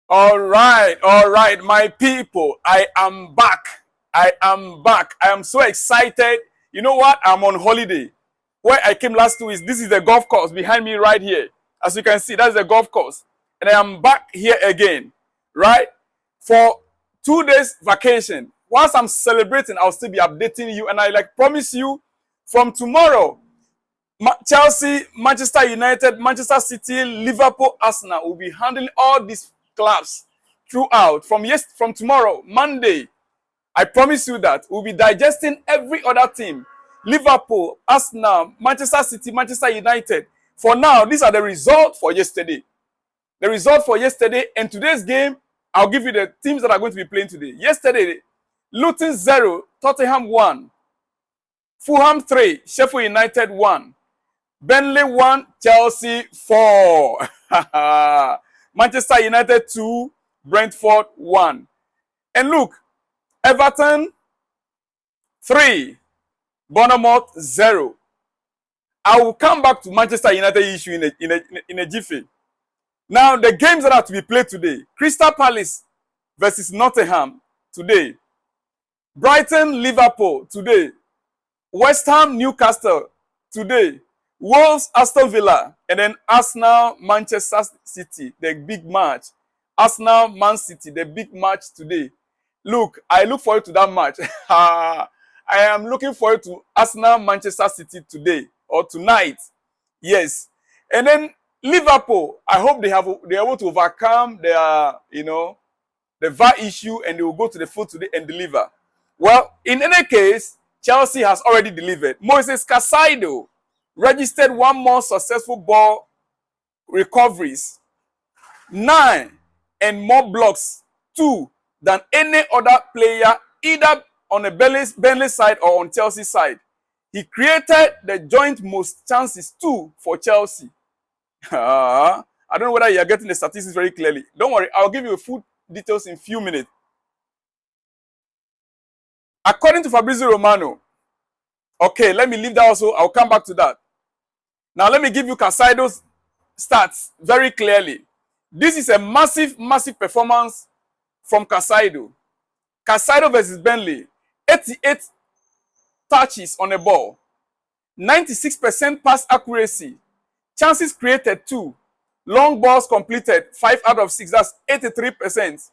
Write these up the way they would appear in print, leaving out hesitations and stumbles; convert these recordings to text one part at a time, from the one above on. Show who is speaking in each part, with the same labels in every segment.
Speaker 1: All right, my people. I am back. I am back. I am so excited. You know what? I'm on holiday. Where I came last 2 weeks, this is the golf course behind me right here. As you can see, that's the golf course. And I am back here again, right? For 2 days vacation. Whilst I'm celebrating, I'll still be updating you. And I promise you, from tomorrow, Chelsea, Manchester United, Manchester City, Liverpool, Arsenal will be handling all these clubs throughout. From tomorrow, Monday, I promise you that we'll be digesting every other team. Liverpool, Arsenal, Manchester City, Manchester United. For now, these are the results for yesterday. The result for yesterday and today's game, I'll give you the teams that are going to be playing today. Yesterday, Luton 0, Tottenham 1. Fulham 3, Sheffield United 1. Burnley 1, Chelsea 4. Manchester United 2, Brentford 1. And look, Everton 3, Bournemouth 0. I will come back to Manchester United issue in a jiffy. Now, the games that are to be played today. Crystal Palace versus Nottingham today. Brighton, Liverpool today. West Ham, Newcastle today. Wolves, Aston Villa. And then Arsenal, Manchester City, the big match. Arsenal, Man City, the big match today. Look, I look forward to that match. I am looking forward to Arsenal, Manchester City today or tonight. Yes. And then Liverpool, I hope they're able to overcome their, the VAR issue and they will go to the field today and deliver. Well, in any case, Chelsea has already delivered. Moises Caicedo registered one more successful ball recoveries. 9 and more blocks, 2 than any other player, either on the Burnley side or on Chelsea side. He created the joint most chances, 2 for Chelsea. I don't know whether you are getting the statistics very clearly. Don't worry, I'll give you full details in a few minutes. According to Fabrizio Romano, okay, let me leave that also. I'll come back to that. Now, let me give you Caicedo's stats very clearly. This is a massive, massive performance from Caicedo. Caicedo versus Burnley. 88 touches on the ball. 96% pass accuracy. Chances created 2. Long balls completed 5 out of 6. That's 83%.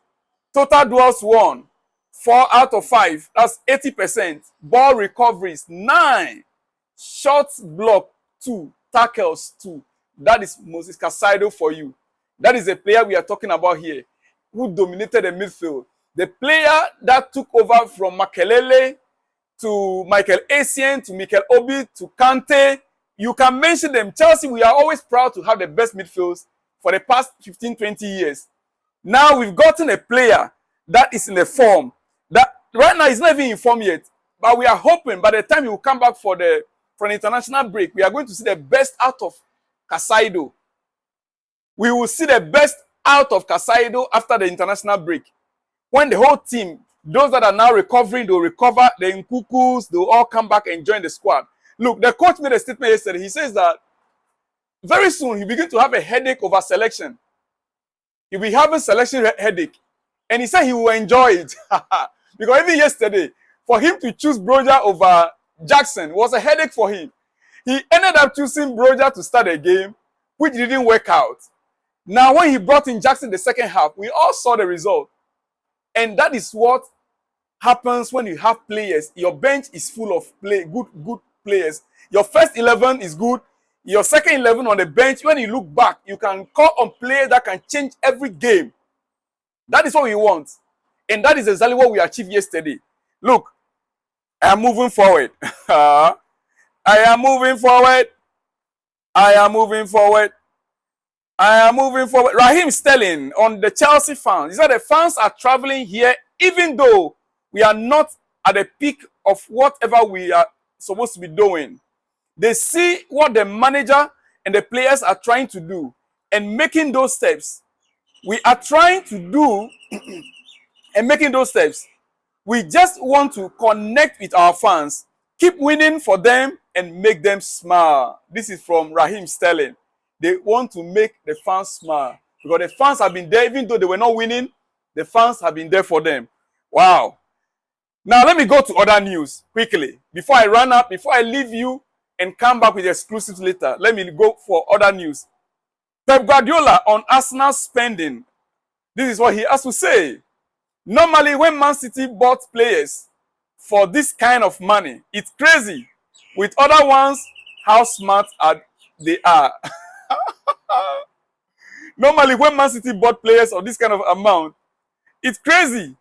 Speaker 1: Total duels won 4 out of 5. That's 80%. Ball recoveries 9. Shots blocked 2. Tackles 2. That is Moises Caicedo for you. That is the player we are talking about here, who dominated the midfield. The player that took over from Makelele to Michael Essien to Mikel Obi to Kante. You can mention them. Chelsea, we are always proud to have the best midfields for the past 15, 20 years. Now we've gotten a player that is in the form. That right now is not even in form yet. But we are hoping by the time he will come back for an international break, we are going to see the best out of Caicedo. We will see the best out of Caicedo after the international break. When the whole team, those that are now recovering, they'll recover. The Nkukus, they'll all come back and join the squad. Look, the coach made a statement yesterday. He says that very soon he begin to have a headache over selection. He'll be having selection headache. And he said he will enjoy it. Because even yesterday, for him to choose Broja over Jackson was a headache for him. He ended up choosing Broja to start a game, which didn't work out. Now, when he brought in Jackson the second half, we all saw the result. And that is what happens when you have players. Your bench is full of good players. Your first 11 is good. Your second 11 on the bench, when you look back, you can call on players that can change every game. That is what we want. And that is exactly what we achieved yesterday. Look, I am moving forward. I am moving forward. I am moving forward. I am moving forward. Raheem Sterling on the Chelsea fans. He said the fans are traveling here even though we are not at the peak of whatever we are supposed to be doing. They see what the manager and the players are trying to do and making those steps. We are trying to do and making those steps. We just want to connect with our fans, keep winning for them and make them smile. This is from Raheem Sterling. They want to make the fans smile. because the fans have been there, even though they were not winning, the fans have been there for them. Wow. Now, let me go to other news quickly. Before I run up, before I leave you and come back with exclusives later, let me go for other news. Pep Guardiola on Arsenal spending. This is what he has to say. Normally, when Man City bought players for this kind of money, it's crazy. With other ones, how smart they are. Normally, when Man City bought players of this kind of amount, it's crazy.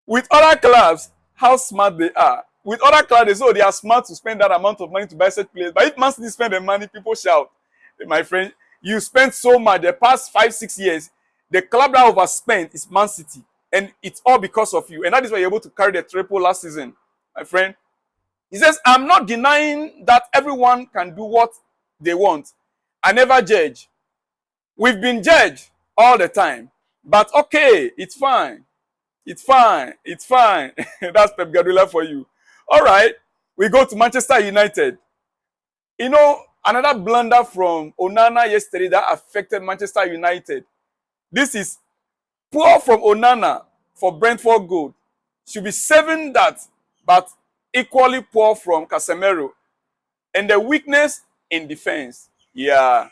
Speaker 1: With other clubs, how smart they are. With other clubs, they say, oh, they are smart to spend that amount of money to buy such players. But if Man City spend the money, people shout. My friend, you spent so much the past 5-6 years. The club that overspent is Man City. And it's all because of you. And that is why you're able to carry the triple last season, my friend. He says, I'm not denying that everyone can do what they want. I never judge. We've been judged all the time. But okay, it's fine. It's fine. It's fine. That's Pep Guardiola for you. All right. We go to Manchester United. You know, another blunder from Onana yesterday that affected Manchester United. This is poor from Onana for Brentford goal. Should be saving that, but equally poor from Caicedo. And the weakness in defense. Yeah.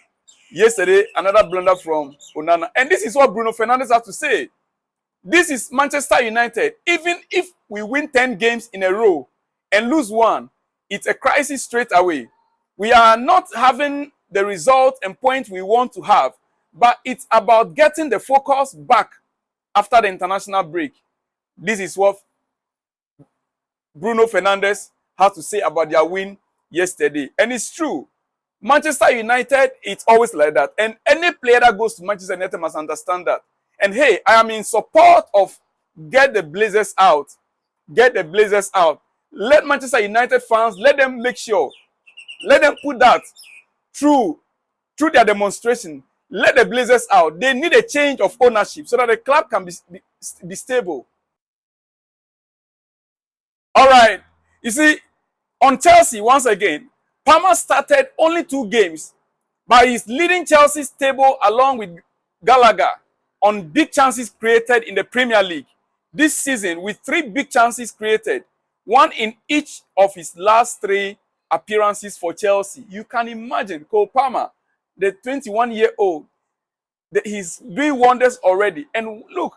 Speaker 1: Yesterday, another blunder from Onana. And this is what Bruno Fernandes has to say. This is Manchester United. Even if we win 10 games in a row and lose one, it's a crisis straight away. We are not having the result and point we want to have, but it's about getting the focus back after the international break. This is what Bruno Fernandes has to say about their win yesterday. And it's true. Manchester United, it's always like that. And any player that goes to Manchester United must understand that. And hey, I am in support of get the Blazers out. Get the Blazers out. Let Manchester United fans, let them make sure. Let them put that through their demonstration. Let the Blazers out. They need a change of ownership so that the club can be stable. All right. You see, on Chelsea, once again, Palmer started only 2 games, but he's leading Chelsea's table along with Gallagher on big chances created in the Premier League this season, with 3 big chances created, 1 in each of his last 3 appearances for Chelsea. You can imagine Cole Palmer, the 21-year-old, he's doing wonders already. And look,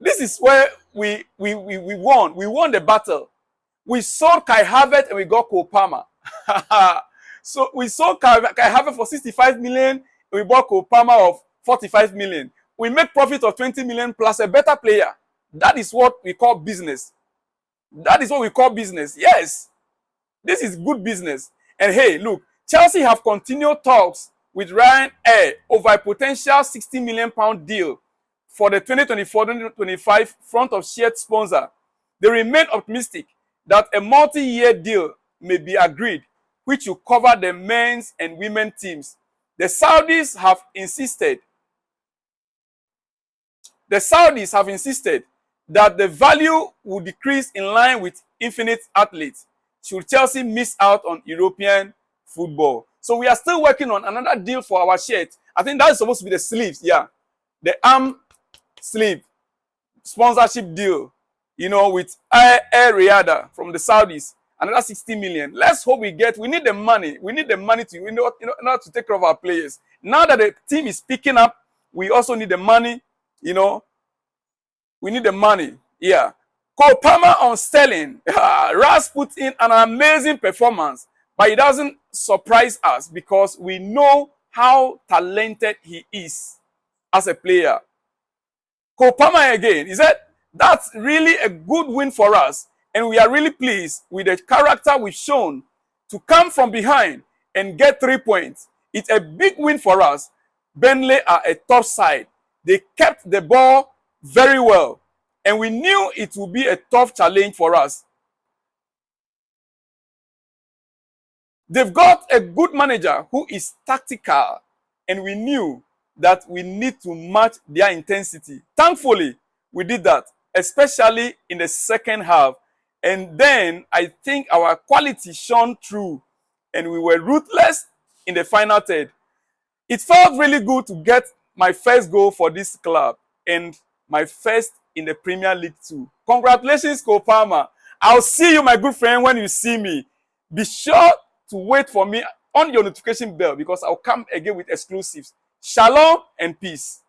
Speaker 1: this is where we won. We won the battle. We sold Kai Havertz and we got Cole Palmer. So we sold Kai Havertz for 65 million and we bought Cole Palmer of 45 million. We make profit of 20 million plus a better player. That is what we call business. That is what we call business. Yes. This is good business. And hey, look, Chelsea have continued talks with Ryanair over a potential £60 million deal for the 2024-2025 front of shared sponsor. They remain optimistic that a multi-year deal may be agreed, which will cover the men's and women's teams. The Saudis have insisted that the value will decrease in line with infinite athletes should Chelsea miss out on European football. So we are still working on another deal for our shirt. I think that's supposed to be the sleeves, yeah. The arm sleeve sponsorship deal, you know, with Air Riyadh from the Saudis. Another 60 million. Let's hope we need the money. We need the money to, in order to take care of our players. Now that the team is picking up, we also need the money, you know. We need the money. Yeah. Cole Palmer on Sterling. Ras put in an amazing performance, but it doesn't surprise us because we know how talented he is as a player. Cole Palmer again. He said, that's really a good win for us. And we are really pleased with the character we've shown to come from behind and get 3 points. It's a big win for us. Burnley are a tough side. They kept the ball very well. And we knew it would be a tough challenge for us. They've got a good manager who is tactical. And we knew that we need to match their intensity. Thankfully, we did that, especially in the second half. And then I think our quality shone through and we were ruthless in the final third. It felt really good to get my first goal for this club and my first in the Premier League too. Congratulations, Cole Palmer. I'll see you, my good friend, when you see me. Be sure to wait for me on your notification bell because I'll come again with exclusives. Shalom and peace.